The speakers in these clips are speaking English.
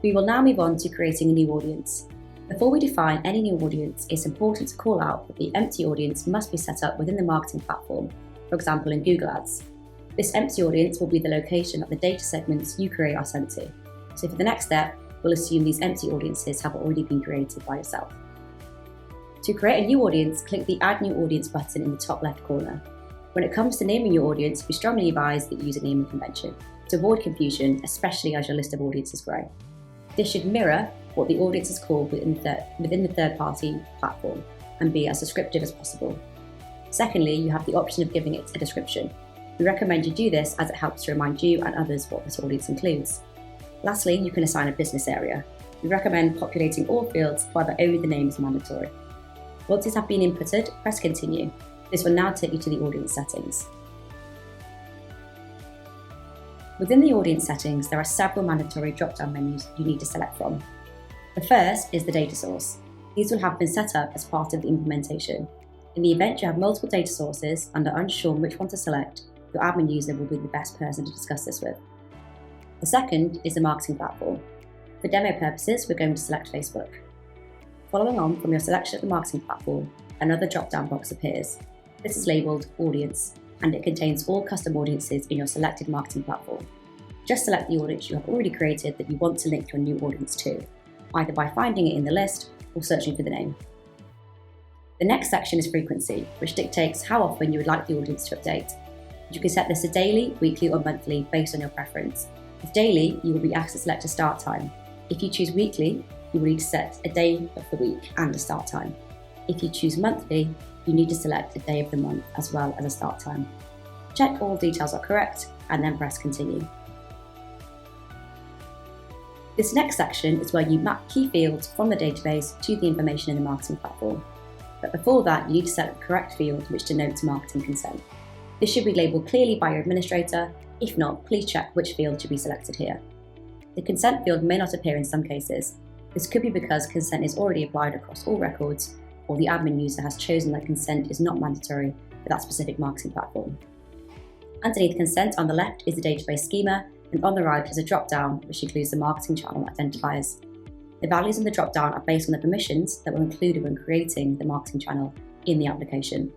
We will now move on to creating a new audience. Before we define any new audience, it's important to call out that the empty audience must be set up within the marketing platform, for example in Google Ads. This empty audience will be the location that the data segments you create are sent to. So for the next step, we'll assume these empty audiences have already been created by yourself. To create a new audience, click the Add New Audience button in the top left corner. When it comes to naming your audience, we strongly advise that you use a naming convention to avoid confusion, especially as your list of audiences grow. This should mirror what the audience is called within the third-party platform and be as descriptive as possible. Secondly, you have the option of giving it a description. We recommend you do this as it helps to remind you and others what this audience includes. Lastly, you can assign a business area. We recommend populating all fields, however only the name is mandatory. Once these have been inputted, press continue. This will now take you to the audience settings. Within the audience settings, there are several mandatory drop-down menus you need to select from. The first is the data source. These will have been set up as part of the implementation. In the event you have multiple data sources and are unsure which one to select, your admin user will be the best person to discuss this with. The second is the marketing platform. For demo purposes, we're going to select Facebook. Following on from your selection of the marketing platform, another drop-down box appears. This is labelled Audience, and it contains all custom audiences in your selected marketing platform. Just select the audience you have already created that you want to link your new audience to, either by finding it in the list or searching for the name. The next section is frequency, which dictates how often you would like the audience to update. You can set this to daily, weekly or monthly based on your preference. With daily, you will be asked to select a start time. If you choose weekly, you will need to set a day of the week and a start time. If you choose monthly, you need to select a day of the month as well as a start time. Check all details are correct and then press continue. This next section is where you map key fields from the database to the information in the marketing platform. But before that, you need to set the correct field which denotes marketing consent. This should be labelled clearly by your administrator. If not, please check which field should be selected here. The consent field may not appear in some cases. This could be because consent is already applied across all records, or the admin user has chosen that consent is not mandatory for that specific marketing platform. Underneath consent on the left is the database schema, and on the right is a drop-down which includes the marketing channel identifiers. The values in the drop-down are based on the permissions that were included when creating the marketing channel in the application.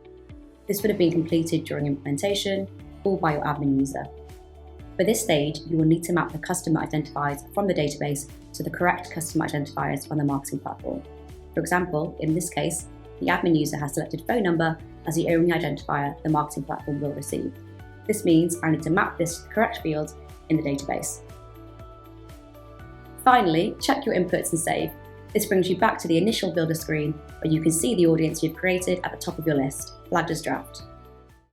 This would have been completed during implementation or by your admin user. For this stage, you will need to map the customer identifiers from the database to the correct customer identifiers on the marketing platform. For example, in this case, the admin user has selected phone number as the only identifier the marketing platform will receive. This means I need to map this to the correct field in the database. Finally, check your inputs and save. This brings you back to the initial builder screen where you can see the audience you've created at the top of your list, flagged as draft.